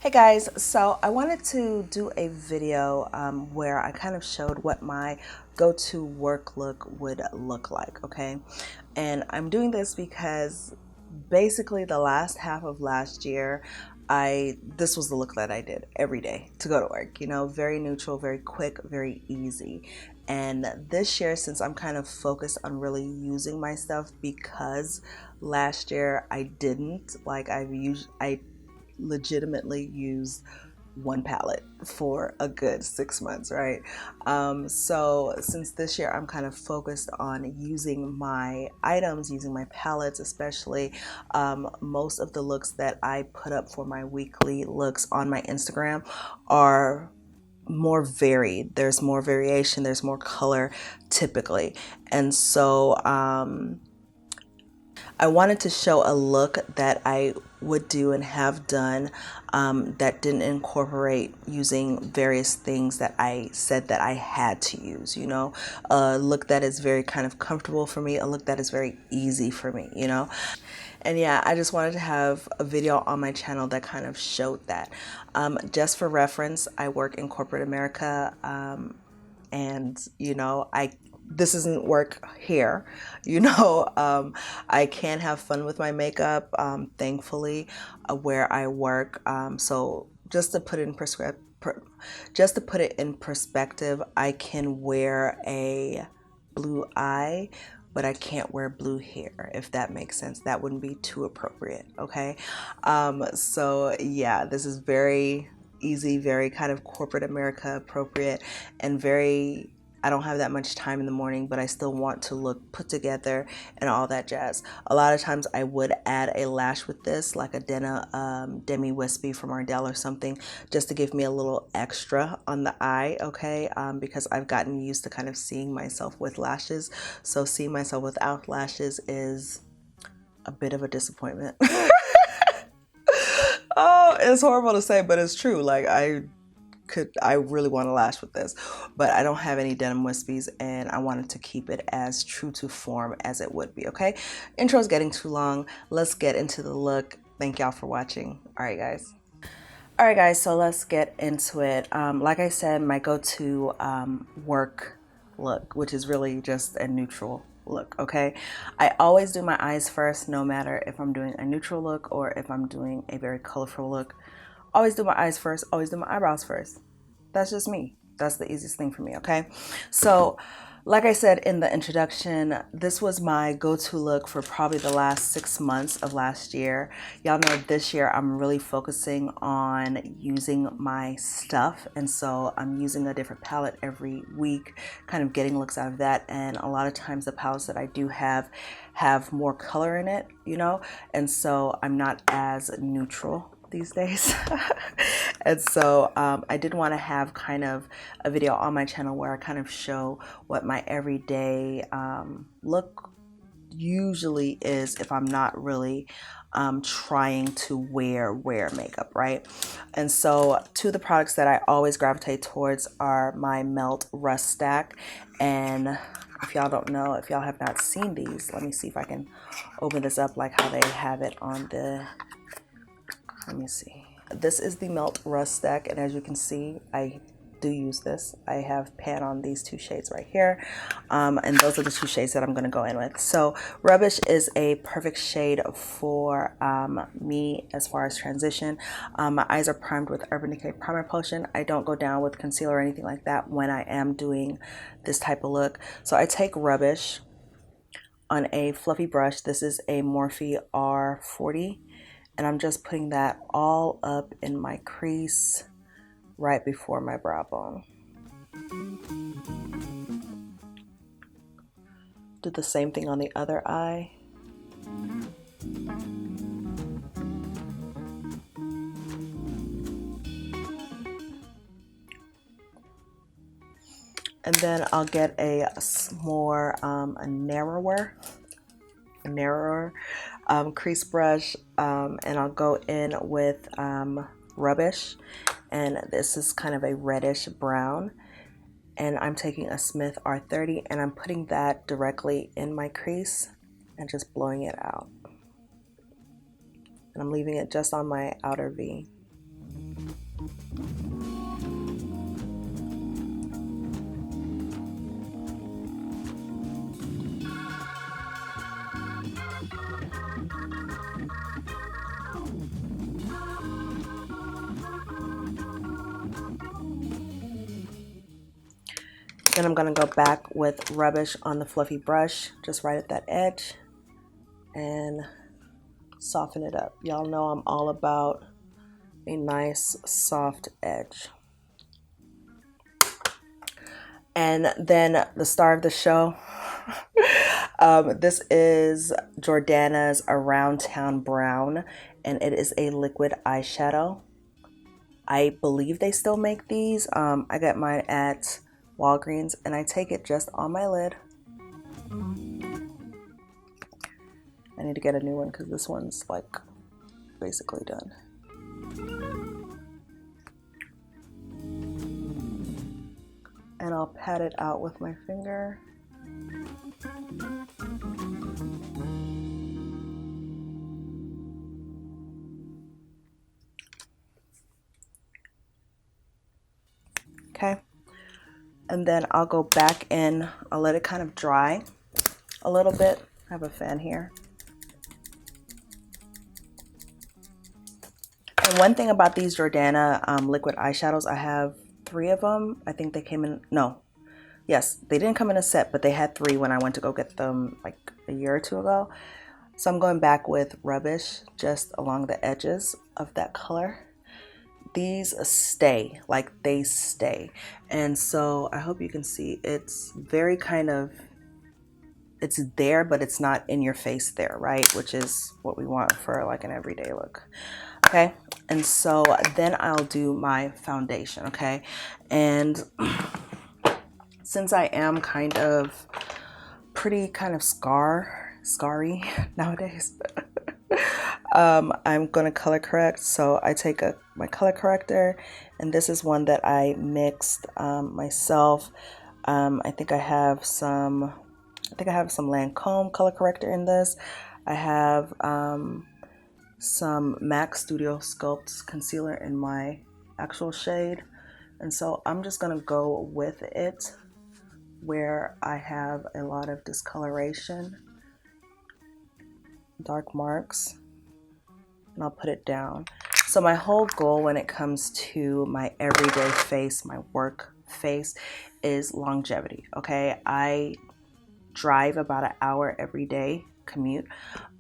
Hey guys, so I wanted to do a video where I kind of showed what my go-to work look would look like, okay? And I'm doing this because basically the last half of last year, this was the look that I did every day to go to work, you know, very neutral, very quick, very easy. And this year, since I'm kind of focused on really using my stuff, because last year I didn't, like I legitimately use one palette for a good 6 months, right? So since this year I'm kind of focused on using my items, using my palettes especially, most of the looks that I put up for my weekly looks on my Instagram are more varied. There's more variation, there's more color typically. And so I wanted to show a look that I would do and have done that didn't incorporate using various things that I said that I had to use, you know, a look that is very kind of comfortable for me, a look that is very easy for me, you know. And yeah, I just wanted to have a video on my channel that kind of showed that. Just for reference, I work in corporate America, and you know, this isn't work here, you know. I can have fun with my makeup, thankfully, where I work. So just to put it in perspective, I can wear a blue eye, but I can't wear blue hair, if that makes sense. That wouldn't be too appropriate, okay? So yeah, this is very easy, very kind of corporate America appropriate, and very, I don't have that much time in the morning, but I still want to look put together and all that jazz. A lot of times I would add a lash with this, like a Demi Wispy from Ardell or something, just to give me a little extra on the eye, okay? Because I've gotten used to kind of seeing myself with lashes. So seeing myself without lashes is a bit of a disappointment. Oh, it's horrible to say, but it's true. Like I really want to lash with this, but I don't have any denim wispies, and I wanted to keep it as true to form as it would be, okay? Intro's getting too long. Let's get into the look. Thank y'all for watching. All right, guys. All right, guys, so let's get into it. Like I said, my go-to work look, which is really just a neutral look, okay? I always do my eyes first, no matter if I'm doing a neutral look or if I'm doing a very colorful look. Always do my eyes first, always do my eyebrows first. That's just me. That's the easiest thing for me, okay? So, like I said in the introduction, this was my go-to look for probably the last 6 months of last year. Y'all know this year I'm really focusing on using my stuff, and so I'm using a different palette every week, kind of getting looks out of that. And a lot of times the palettes that I do have more color in it, you know, and so I'm not as neutral these days. And so I did want to have kind of a video on my channel where I kind of show what my everyday look usually is if I'm not really trying to wear makeup, right? And so two of the products that I always gravitate towards are my Melt Rust Stack. And if y'all don't know, if y'all have not seen these, let me see if I can open this up like how they have it on the, let me see. This is the Melt Rust Stack, and as you can see, I do use this. I have pan on these two shades right here, and those are the two shades that I'm going to go in with. So Rubbish is a perfect shade for me as far as transition. My eyes are primed with Urban Decay Primer Potion. I don't go down with concealer or anything like that when I am doing this type of look. So I take Rubbish on a fluffy brush. This is a Morphe R40. And I'm just putting that all up in my crease right before my brow bone. Do the same thing on the other eye. And then I'll get a more a narrower crease brush, and I'll go in with Rubbish, and this is kind of a reddish brown, and I'm taking a Smith R30 and I'm putting that directly in my crease and just blowing it out, and I'm leaving it just on my outer V. Then I'm going to go back with Rubbish on the fluffy brush, just right at that edge, and soften it up. Y'all know I'm all about a nice soft edge. And then the star of the show, this is Jordana's Around Town Brown, and it is a liquid eyeshadow. I believe they still make these. I got mine at Walgreens, and I take it just on my lid. I need to get a new one because this one's like basically done. And I'll pat it out with my finger. Okay. And then I'll go back in, I'll let it kind of dry a little bit. I have a fan here. And one thing about these Jordana liquid eyeshadows, I have 3 of them. I think they came in, no, yes, they didn't come in a set, but they had 3 when I went to go get them like a year or 2 ago. So I'm going back with Rubbish just along the edges of that color. These stay, like they stay. And so I hope you can see it's very kind of, it's there, but it's not in your face there, right? Which is what we want for like an everyday look. Okay, and so then I'll do my foundation, okay? And since I am kind of pretty kind of scarry nowadays, I'm gonna color correct. So I take my color corrector, and this is one that I mixed myself. I think I have some Lancome color corrector in this. I have some MAC Studio Sculpt concealer in my actual shade, and so I'm just gonna go with it where I have a lot of discoloration, dark marks, and I'll put it down. So my whole goal when it comes to my everyday face, my work face, is longevity. Okay, I drive about an hour every day commute,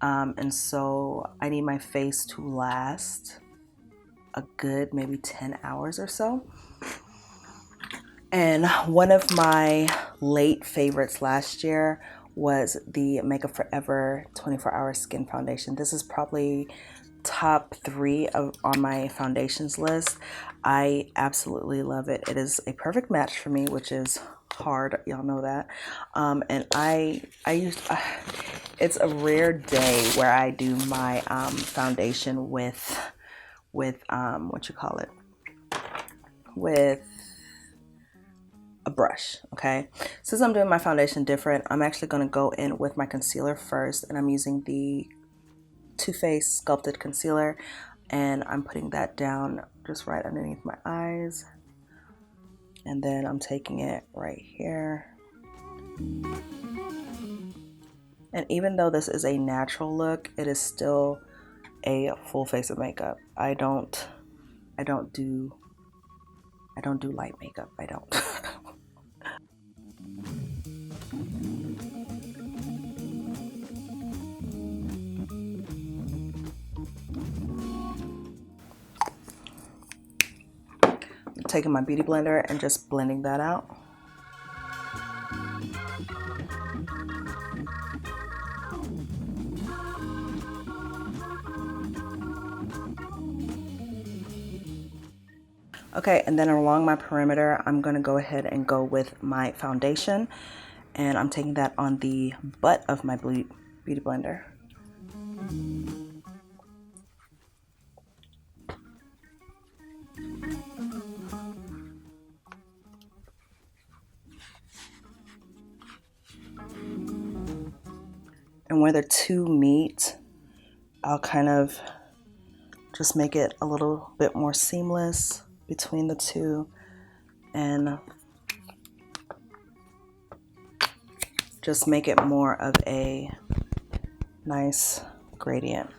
and so I need my face to last a good maybe 10 hours or so. And one of my late favorites last year was the Makeup Forever 24-Hour Skin Foundation. This is probably top 3 on my foundations list. I absolutely love it. It is a perfect match for me, which is hard, y'all know that. And I used it's a rare day where I do my foundation with what you call it, with a brush. Okay, since I'm doing my foundation different, I'm actually going to go in with my concealer first, and I'm using the Too Faced Sculpted Concealer, and I'm putting that down just right underneath my eyes, and then I'm taking it right here. And even though this is a natural look, it is still a full face of makeup. I don't do light makeup. I don't. Taking my beauty blender and just blending that out. Okay, and then along my perimeter, I'm going to go ahead and go with my foundation, and I'm taking that on the butt of my beauty blender. And where the two meet, I'll kind of just make it a little bit more seamless between the two, and just make it more of a nice gradient.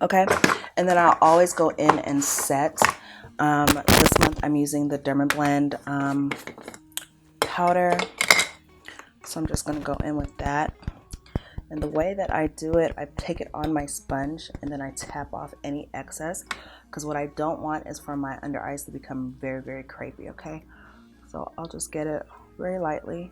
Okay, and then I'll always go in and set. This month I'm using the Dermablend powder, so I'm just going to go in with that. And the way that I do it, I take it on my sponge and then I tap off any excess, because what I don't want is for my under eyes to become very, very crepey, okay? So I'll just get it very lightly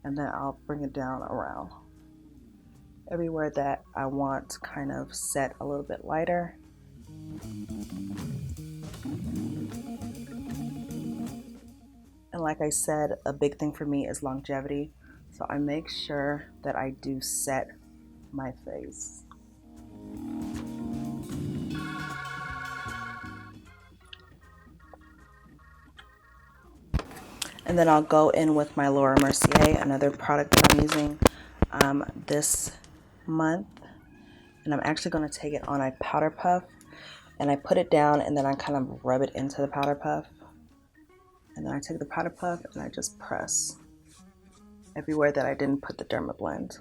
and then I'll bring it down around everywhere that I want to kind of set a little bit lighter. And like I said, a big thing for me is longevity. So I make sure that I do set my face. And then I'll go in with my Laura Mercier, another product that I'm using this month. And I'm actually going to take it on a powder puff. And I put it down and then I kind of rub it into the powder puff. And then I take the powder puff and I just press everywhere that I didn't put the Dermablend.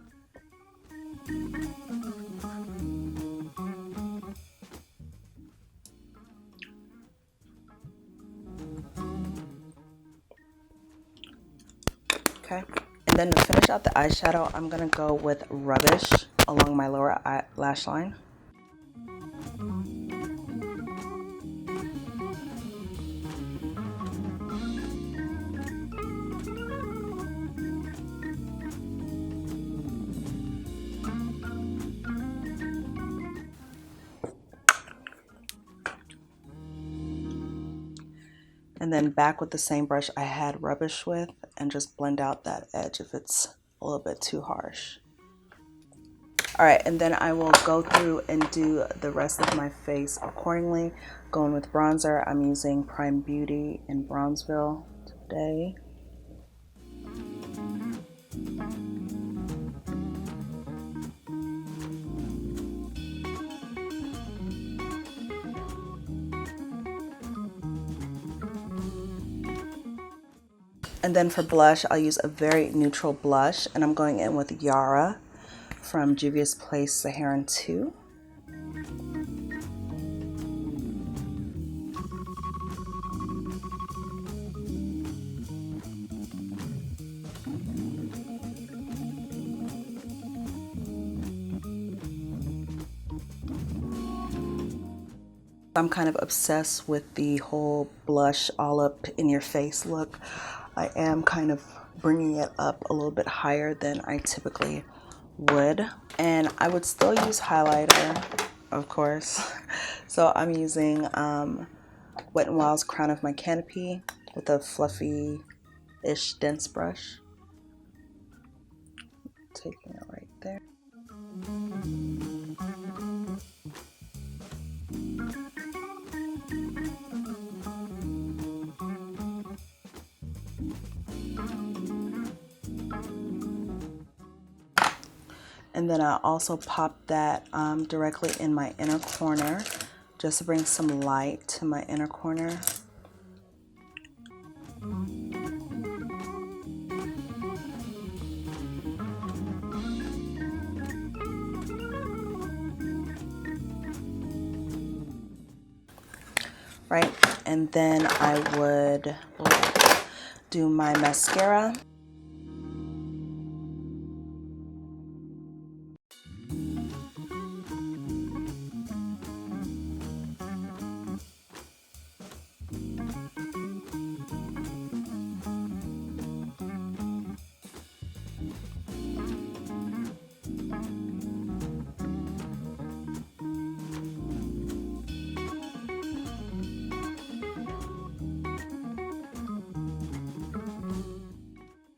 Okay, and then to finish out the eyeshadow, I'm gonna go with Rubbish along my lower lash line. And then back with the same brush I had Rubbish with, and just blend out that edge if it's a little bit too harsh. All right, and then I will go through and do the rest of my face accordingly. Going with bronzer, I'm using Prime Beauty in Bronzeville today. And then for blush, I'll use a very neutral blush, and I'm going in with Yall I from Juvia's Place Saharan 2. I'm kind of obsessed with the whole blush all up in your face look. I am kind of bringing it up a little bit higher than I typically would. And I would still use highlighter, of course. So I'm using Wet n Wild's Crown of My Canopy with a fluffy-ish dense brush. Taking it right there. And then I also pop that directly in my inner corner, just to bring some light to my inner corner. Right, and then I would do my mascara.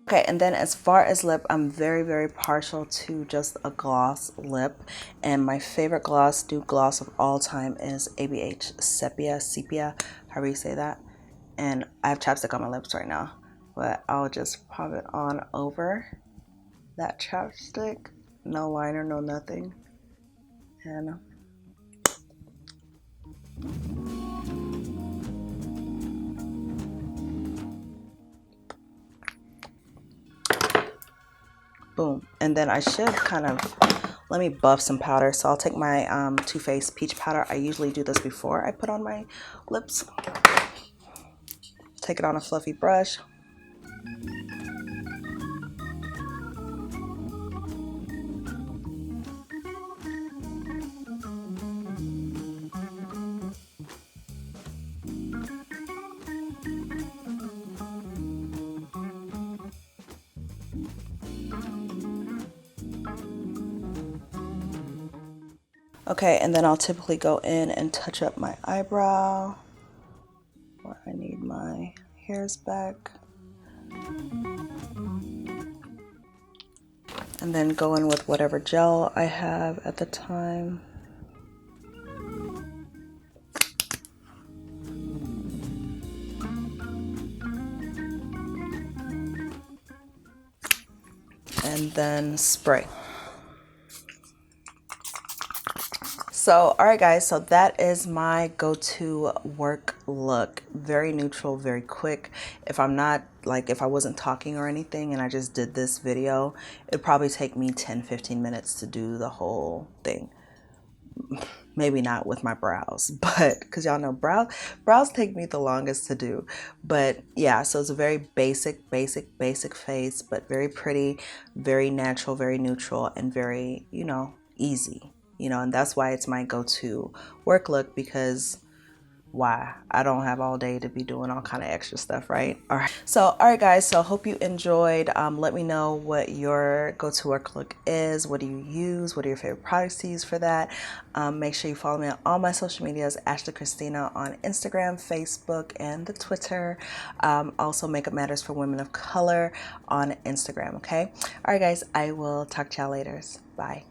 Okay, and then as far as lip, I'm very, very partial to just a gloss lip. And my favorite nude gloss of all time is ABH Sepia, however you say that. And I have chapstick on my lips right now, but I'll just pop it on over that chapstick. No liner, no nothing. And boom. And then I should kind of let me buff some powder. So I'll take my Too Faced Peach Powder. I usually do this before I put on my lips. Take it on a fluffy brush. Okay, and then I'll typically go in and touch up my eyebrow where I need my hairs back. And then go in with whatever gel I have at the time. And then spray. So, all right guys, so that is my go-to work look. Very neutral, very quick. If I'm not, like if I wasn't talking or anything and I just did this video, it'd probably take me 10-15 minutes to do the whole thing. Maybe not with my brows, but because y'all know brows take me the longest to do. But yeah, so it's a very basic face, but very pretty, very natural, very neutral, and very, you know, easy. You know, and that's why it's my go-to work look, because why? I don't have all day to be doing all kind of extra stuff, right? All right. So, all right, guys. So, hope you enjoyed. Let me know what your go-to work look is. What do you use? What are your favorite products to use for that? Make sure you follow me on all my social medias, Ashley Kristena on Instagram, Facebook, and the Twitter. Also, Makeup Matters for Women of Color on Instagram. Okay. All right, guys. I will talk to y'all later. Bye.